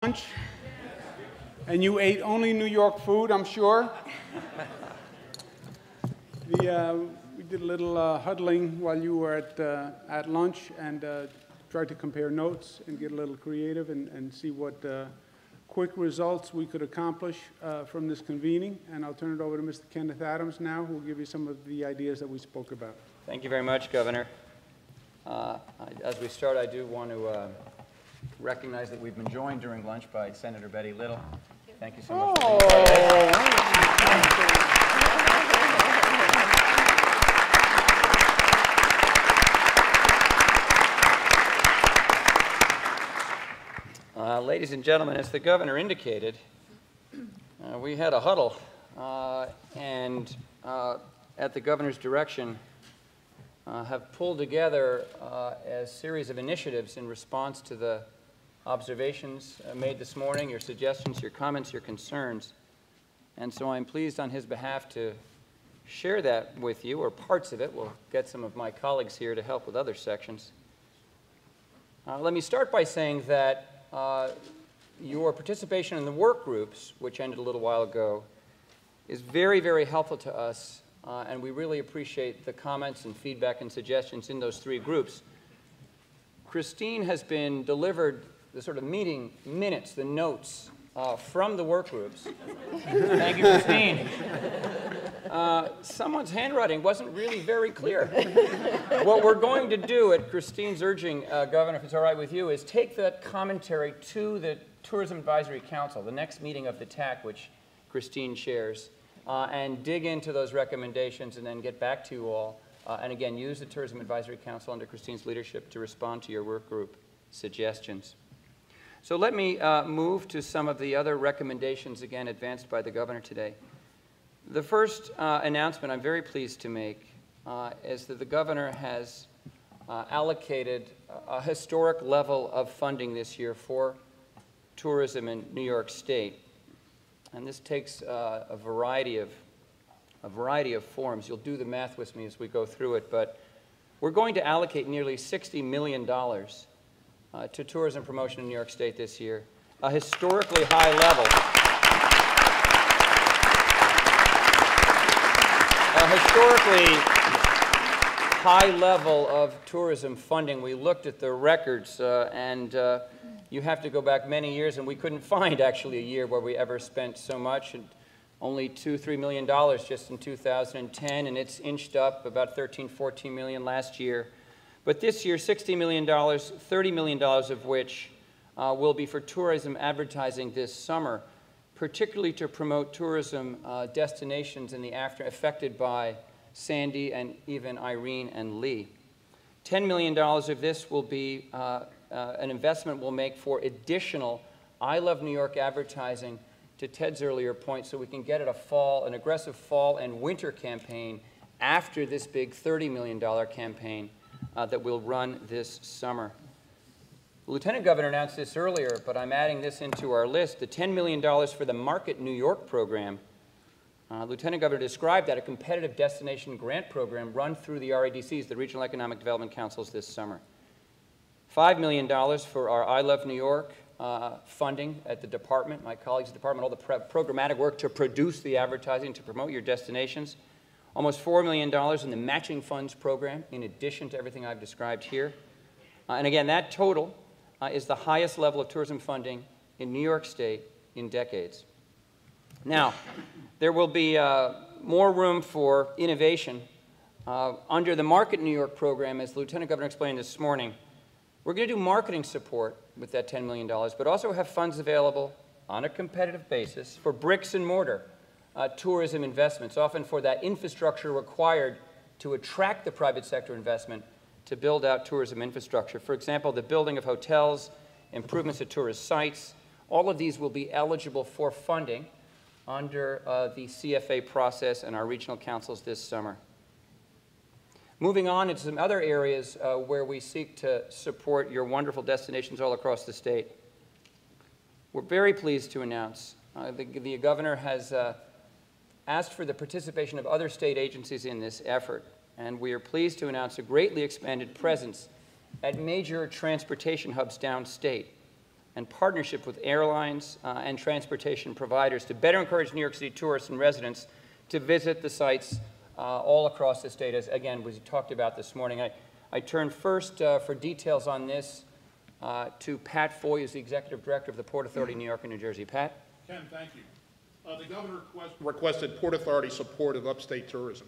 lunch, and you ate only New York food, I'm sure. We did a little huddling while you were at lunch and tried to compare notes and get a little creative and see what quick results we could accomplish from this convening. And I'll turn it over to Mr. Kenneth Adams now, who will give you some of the ideas that we spoke about. Thank you very much, Governor. As we start, I do want to recognize that we've been joined during lunch by Senator Betty Little. Thank you so much. Ladies and gentlemen, as the governor indicated, we had a huddle, and at the governor's direction, have pulled together a series of initiatives in response to the observations made this morning, your suggestions, your comments, your concerns. And so I'm pleased on his behalf to share that with you, or parts of it. We'll get some of my colleagues here to help with other sections. Let me start by saying that your participation in the work groups, which ended a little while ago, is very, very helpful to us, and we really appreciate the comments and feedback and suggestions in those three groups. Christine has been delivered the sort of meeting minutes, the notes from the work groups. Thank you, Christine. Someone's handwriting wasn't really very clear. What we're going to do, at Christine's urging, Governor, if it's all right with you, is take that commentary to the Tourism Advisory Council, the next meeting of the TAC, which Christine chairs, and dig into those recommendations and then get back to you all. And again, use the Tourism Advisory Council under Christine's leadership to respond to your work group suggestions. So let me move to some of the other recommendations, again, advanced by the governor today. The first announcement I'm very pleased to make is that the governor has allocated a historic level of funding this year for tourism in New York State. And this takes a variety of forms. You'll do the math with me as we go through it, but we're going to allocate nearly $60 million to tourism promotion in New York State this year, a historically high level. A historically high level of tourism funding. We looked at the records, and you have to go back many years, and we couldn't find actually a year where we ever spent so much, and only $2–3 million just in 2010, and it's inched up about $13–14 million last year. But this year, $60 million, $30 million of which will be for tourism advertising this summer, particularly to promote tourism destinations in the affected by Sandy and even Irene and Lee. $10 million of this will be an investment we'll make for additional I Love New York advertising, to Ted's earlier point, so we can get at an aggressive fall and winter campaign after this big $30 million campaign that we'll run this summer. The Lieutenant Governor announced this earlier, but I'm adding this into our list, the $10 million for the Market New York program. Lieutenant Governor described that a competitive destination grant program run through the REDCs, the Regional Economic Development Councils, this summer. $5 million for our I Love New York funding at the department, my colleagues at the department, all the programmatic work to produce the advertising, to promote your destinations. Almost $4 million in the Matching Funds program, in addition to everything I've described here. And again, that total is the highest level of tourism funding in New York State in decades. Now, there will be more room for innovation. Under the Market New York program, as the Lieutenant Governor explained this morning, we're going to do marketing support with that $10 million, but also have funds available on a competitive basis for bricks and mortar tourism investments, often for that infrastructure required to attract the private sector investment to build out tourism infrastructure. For example, the building of hotels, improvements to tourist sites, all of these will be eligible for funding under the CFA process and our regional councils this summer. Moving on into some other areas where we seek to support your wonderful destinations all across the state. We're very pleased to announce the governor has asked for the participation of other state agencies in this effort, and we are pleased to announce a greatly expanded presence at major transportation hubs downstate. and partnership with airlines and transportation providers to better encourage New York City tourists and residents to visit the sites all across the state, as again we talked about this morning. I turn first for details on this to Pat Foy, who's the Executive Director of the Port Authority of New York and New Jersey. Pat? Ken, thank you. The Governor requested Port Authority support of upstate tourism.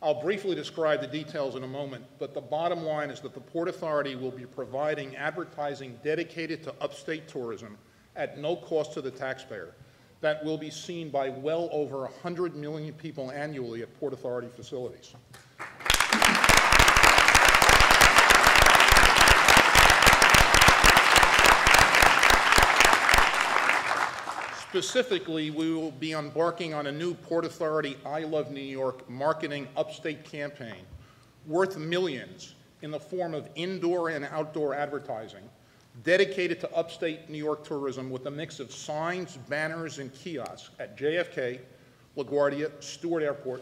I'll briefly describe the details in a moment, but the bottom line is that the Port Authority will be providing advertising dedicated to upstate tourism at no cost to the taxpayer that will be seen by well over 100 million people annually at Port Authority facilities. Specifically, we will be embarking on a new Port Authority I Love New York marketing upstate campaign worth millions in the form of indoor and outdoor advertising dedicated to upstate New York tourism with a mix of signs, banners, and kiosks at JFK, LaGuardia, Stewart Airport,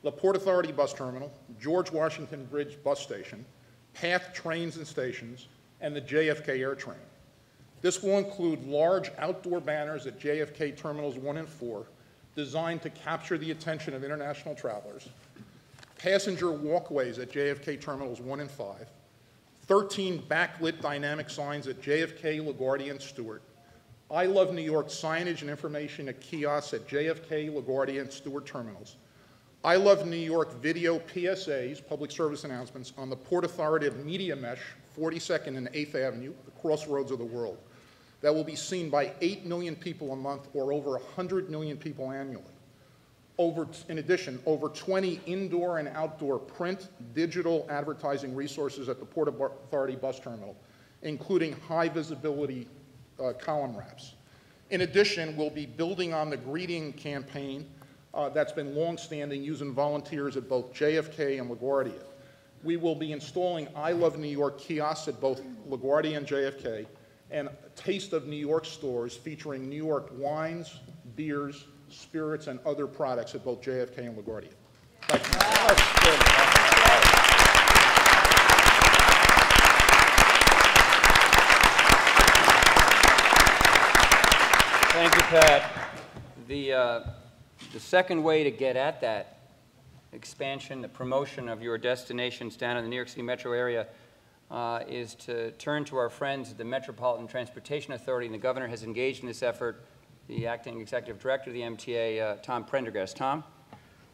the Port Authority Bus Terminal, George Washington Bridge Bus Station, PATH trains and stations, and the JFK Air Train. This will include large outdoor banners at JFK Terminals 1 and 4 designed to capture the attention of international travelers, passenger walkways at JFK Terminals 1 and 5, 13 backlit dynamic signs at JFK, LaGuardia, and Stewart, I Love New York signage and information at kiosks at JFK, LaGuardia, and Stewart Terminals, I Love New York video PSAs, public service announcements, on the Port Authority of Media Mesh, 42nd and 8th Avenue, the crossroads of the world, that will be seen by 8 million people a month or over 100 million people annually. In addition, over 20 indoor and outdoor print, digital advertising resources at the Port Authority Bus Terminal, including high visibility column wraps. In addition, we'll be building on the greeting campaign that's been long-standing using volunteers at both JFK and LaGuardia. We will be installing I Love New York kiosks at both LaGuardia and JFK, and Taste of New York stores featuring New York wines, beers, spirits, and other products at both JFK and LaGuardia. Thank you. Thank you, Pat. The second way to get at that expansion, the promotion of your destinations down in the New York City metro area is to turn to our friends at the Metropolitan Transportation Authority, and the Governor has engaged in this effort, the Acting Executive Director of the MTA, Tom Prendergast. Tom?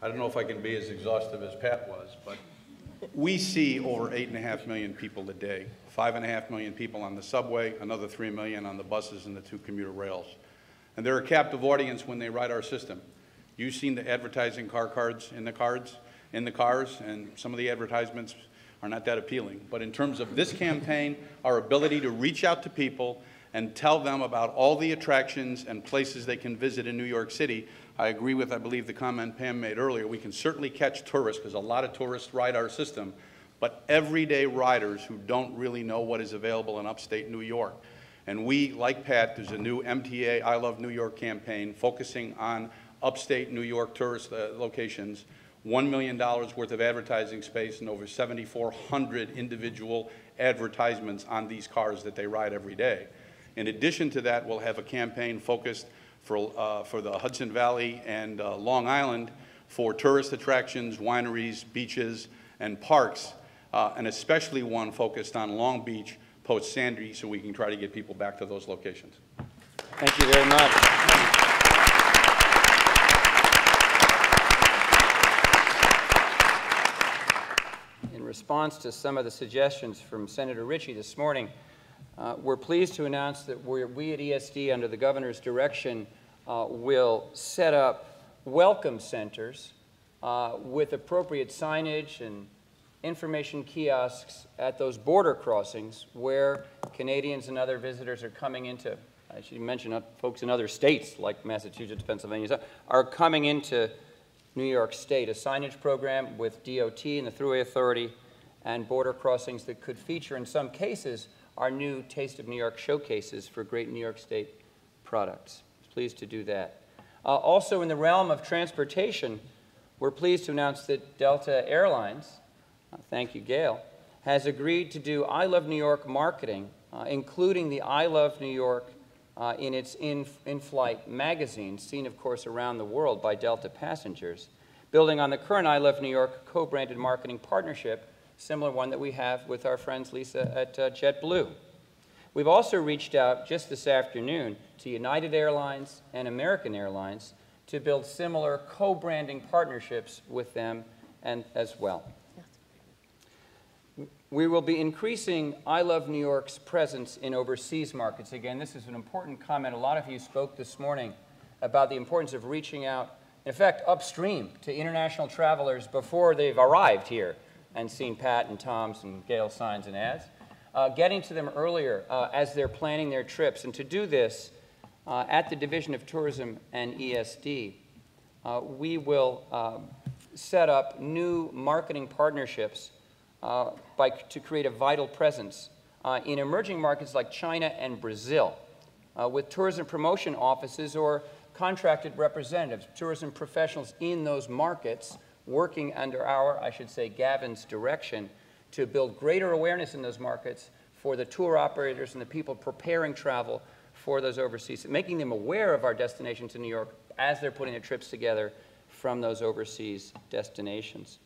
I don't know if I can be as exhaustive as Pat was, but we see over 8.5 million people a day, 5.5 million people on the subway, another 3 million on the buses and the 2 commuter rails. And they're a captive audience when they ride our system. You've seen the advertising car cards in the cars, and some of the advertisements are not that appealing. But in terms of this campaign, our ability to reach out to people and tell them about all the attractions and places they can visit in New York City, I agree with, I believe, the comment Pam made earlier. We can certainly catch tourists, because a lot of tourists ride our system, but everyday riders who don't really know what is available in upstate New York. And we, like Pat, there's a new MTA I Love New York campaign focusing on upstate New York tourist locations, $1 million worth of advertising space and over 7,400 individual advertisements on these cars that they ride every day. In addition to that, we'll have a campaign focused for the Hudson Valley and Long Island for tourist attractions, wineries, beaches, and parks, and especially one focused on Long Beach post-Sandy, so we can try to get people back to those locations. Thank you very much. In response to some of the suggestions from Senator Ritchie this morning, we're pleased to announce that we at ESD, under the Governor's direction, will set up welcome centers with appropriate signage and information kiosks at those border crossings where Canadians and other visitors are coming into, I should mention folks in other states like Massachusetts, Pennsylvania, are coming into New York State. A signage program with DOT and the Thruway Authority and border crossings that could feature, in some cases, our new Taste of New York showcases for great New York State products. Pleased to do that. Also, in the realm of transportation, we're pleased to announce that Delta Airlines, thank you, Gail, has agreed to do I Love New York marketing, including the I Love New York in its in-flight magazine, seen, of course, around the world by Delta passengers, building on the current I Love New York co-branded marketing partnership, similar one that we have with our friends, Lisa, at JetBlue. We've also reached out just this afternoon to United Airlines and American Airlines to build similar co-branding partnerships with them and as well. We will be increasing I Love New York's presence in overseas markets. Again, this is an important comment. A lot of you spoke this morning about the importance of reaching out, in effect, upstream to international travelers before they've arrived here and seen Pat and Tom's and Gail's signs and ads. Getting to them earlier as they're planning their trips. And to do this, at the Division of Tourism and ESD, we will set up new marketing partnerships to create a vital presence in emerging markets like China and Brazil, with tourism promotion offices or contracted representatives, tourism professionals in those markets working under our, I should say, Gavin's direction to build greater awareness in those markets for the tour operators and the people preparing travel for those overseas, making them aware of our destinations in New York as they're putting their trips together from those overseas destinations.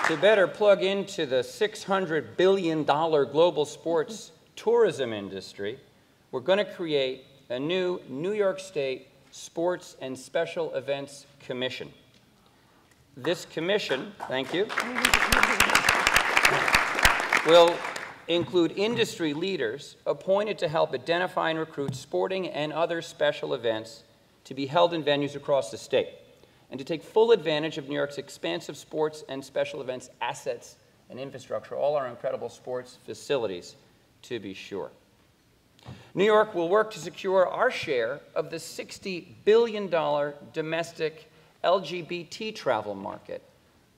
To better plug into the $600 billion global sports tourism industry, we're going to create a new New York State Sports and Special Events Commission. This commission, thank you, will include industry leaders appointed to help identify and recruit sporting and other special events to be held in venues across the state, and to take full advantage of New York's expansive sports and special events assets and infrastructure, all our incredible sports facilities, to be sure. New York will work to secure our share of the $60 billion domestic LGBT travel market,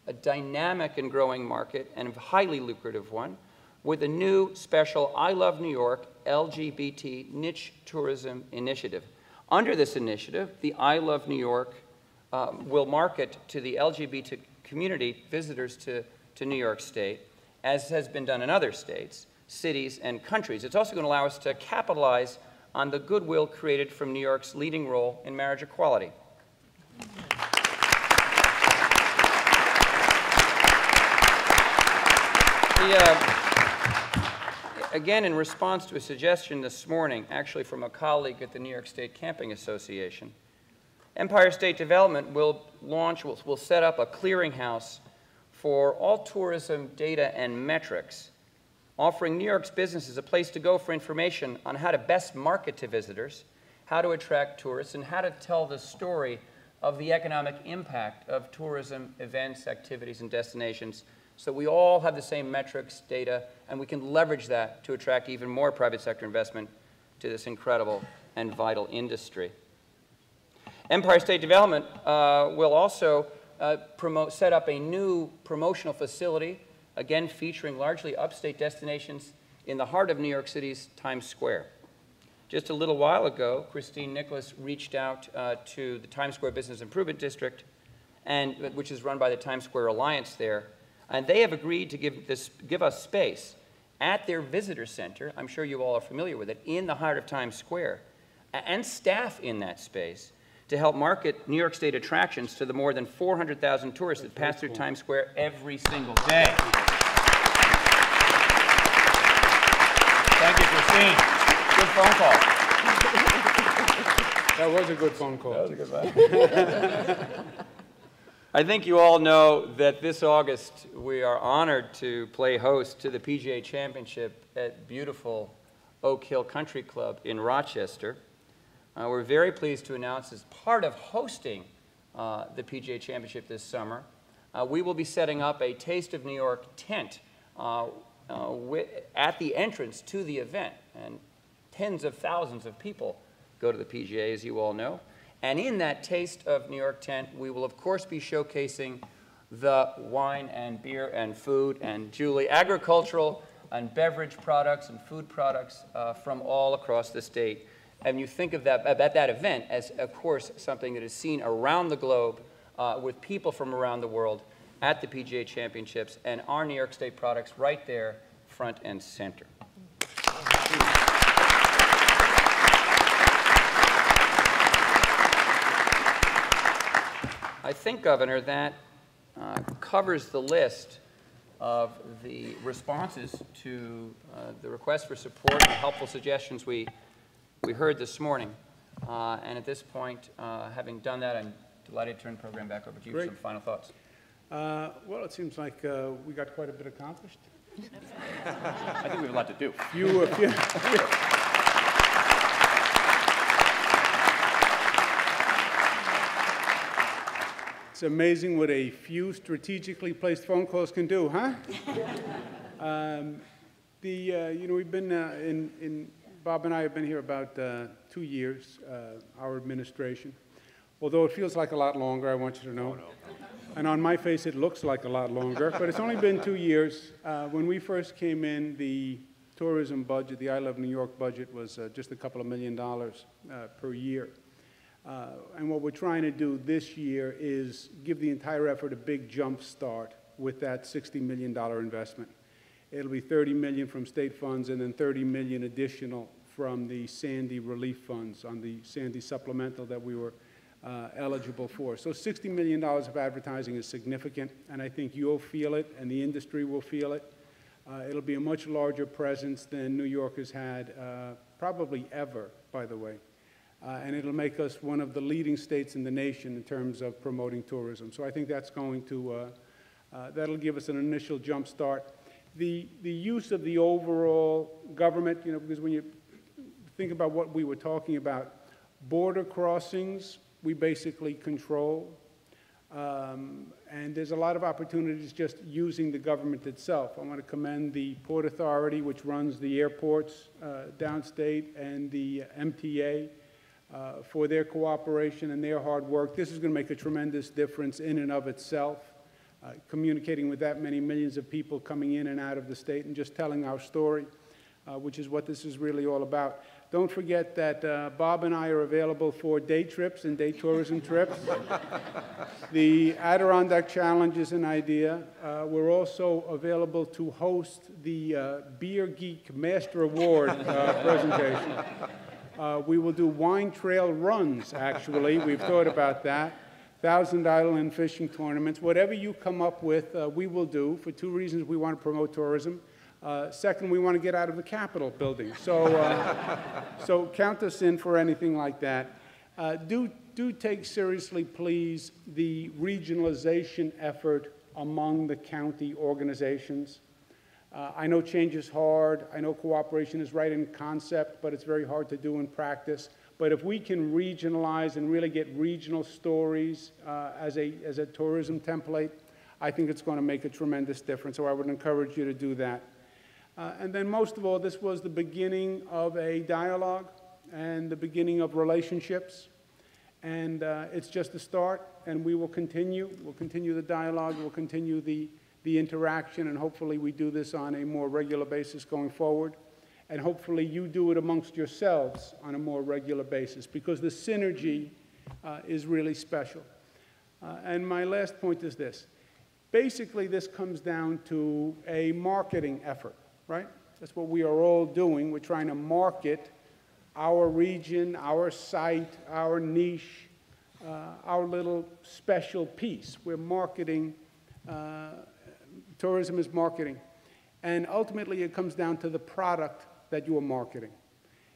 a dynamic and growing market and a highly lucrative one, with a new special I Love New York LGBT niche tourism initiative. Under this initiative, the I Love New York will market to the LGBT community visitors to New York State, as has been done in other states, cities, and countries. It's also going to allow us to capitalize on the goodwill created from New York's leading role in marriage equality. Again, in response to a suggestion this morning, actually from a colleague at the New York State Camping Association, Empire State Development will set up a clearinghouse for all tourism data and metrics, offering New York's businesses a place to go for information on how to best market to visitors, how to attract tourists, and how to tell the story of the economic impact of tourism events, activities, and destinations, so we all have the same metrics, data, and we can leverage that to attract even more private sector investment to this incredible and vital industry. Empire State Development will also set up a new promotional facility, again featuring largely upstate destinations in the heart of New York City's Times Square. Just a little while ago, Christine Nicholas reached out to the Times Square Business Improvement District, which is run by the Times Square Alliance there, and they have agreed to give us space at their visitor center. I'm sure you all are familiar with it, in the heart of Times Square, and staff in that space to help market New York State attractions to the more than 400,000 tourists that pass through Times Square every single day. Thank you, Christine. Good phone call. That was a good phone call. That was a good one. I think you all know that this August we are honored to play host to the PGA Championship at beautiful Oak Hill Country Club in Rochester. We're very pleased to announce, as part of hosting the PGA Championship this summer, we will be setting up a Taste of New York tent at the entrance to the event. And tens of thousands of people go to the PGA, as you all know. And in that Taste of New York tent, we will, of course, be showcasing the wine and beer and food and, Julie, agricultural and beverage products and food products from all across the state. And you think of that event as, of course, something that is seen around the globe with people from around the world at the PGA Championships, and our New York State products right there, front and center. I think, Governor, that covers the list of the responses to the request for support and helpful suggestions we heard this morning. And at this point, having done that, I'm delighted to turn the program back over to you for Great. some final thoughts. Well, it seems like we got quite a bit accomplished. I think we have a lot to do. It's amazing what a few strategically placed phone calls can do, huh? We've been Bob and I have been here about 2 years, our administration. Although it feels like a lot longer, I want you to know. And on my face, it looks like a lot longer, but it's only been 2 years. When we first came in, the tourism budget, the I Love New York budget, was just a couple of $1 million per year. And what we're trying to do this year is give the entire effort a big jump start with that $60 million investment. It'll be $30 million from state funds and then $30 million additional from the Sandy relief funds on the Sandy supplemental that we were eligible for. So $60 million of advertising is significant, and I think you'll feel it and the industry will feel it. It'll be a much larger presence than New York has had probably ever, by the way. And it'll make us one of the leading states in the nation in terms of promoting tourism. So I think that's going to, that'll give us an initial jump start. The use of the overall government, because when you think about what we were talking about, border crossings, we basically control. And there's a lot of opportunities just using the government itself. I want to commend the Port Authority, which runs the airports downstate, and the MTA. For their cooperation and their hard work. This is going to make a tremendous difference in and of itself, communicating with that many millions of people coming in and out of the state and just telling our story, which is what this is really all about. Don't forget that Bob and I are available for day trips and day tourism trips. The Adirondack Challenge is an idea. We're also available to host the Beer Geek Master Award presentation. We will do wine trail runs, actually. We've thought about that. Thousand Island fishing tournaments. Whatever you come up with, we will do for two reasons. We want to promote tourism. Second, we want to get out of the Capitol building. So count us in for anything like that. Do take seriously, please, the regionalization effort among the county organizations. I know change is hard. I know cooperation is right in concept, but it's very hard to do in practice. But if we can regionalize and really get regional stories as a tourism template, I think it's going to make a tremendous difference. So I would encourage you to do that. And then most of all, this was the beginning of a dialogue and the beginning of relationships. And it's just a start, and we will continue. We'll continue the dialogue. We'll continue the interaction, and hopefully we do this on a more regular basis going forward. And hopefully you do it amongst yourselves on a more regular basis, because the synergy is really special. And my last point is this. Basically, this comes down to a marketing effort, right? That's what we are all doing. We're trying to market our region, our site, our niche, our little special piece. We're marketing. Tourism is marketing. And ultimately, it comes down to the product that you are marketing.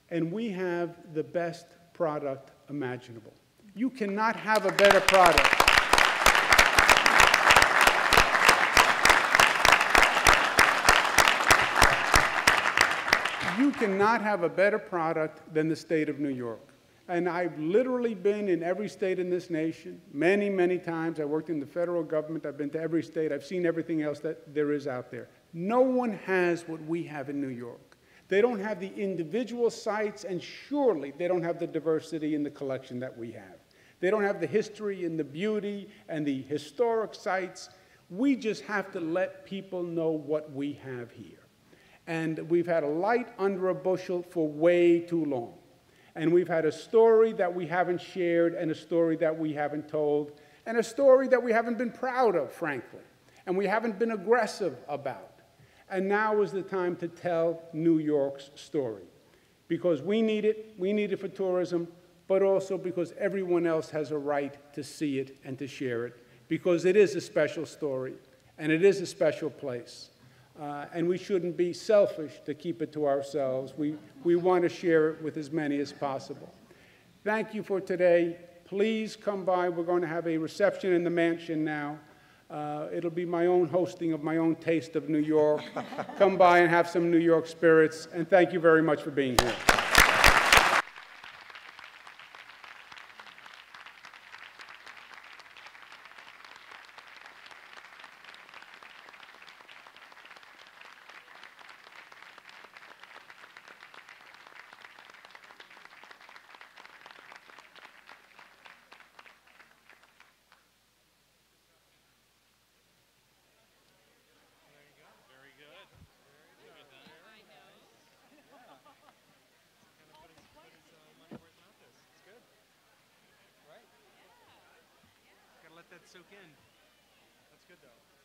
And we have the best product imaginable. You cannot have a better product. You cannot have a better product than the state of New York. And I've literally been in every state in this nation many, many times. I worked in the federal government. I've been to every state. I've seen everything else that there is out there. No one has what we have in New York. They don't have the individual sites, and surely they don't have the diversity in the collection that we have. They don't have the history and the beauty and the historic sites. We just have to let people know what we have here. And we've had a light under a bushel for way too long. And we've had a story that we haven't shared, and a story that we haven't told, and a story that we haven't been proud of, frankly. and we haven't been aggressive about. And now is the time to tell New York's story, because we need it for tourism, but also because everyone else has a right to see it and to share it, because it is a special story, and it is a special place. And we shouldn't be selfish to keep it to ourselves. We want to share it with as many as possible. Thank you for today. Please come by. We're going to have a reception in the mansion now. It'll be my own hosting of my own taste of New York. Come by and have some New York spirits, and thank you very much for being here. Gotta let that soak in. That's good though.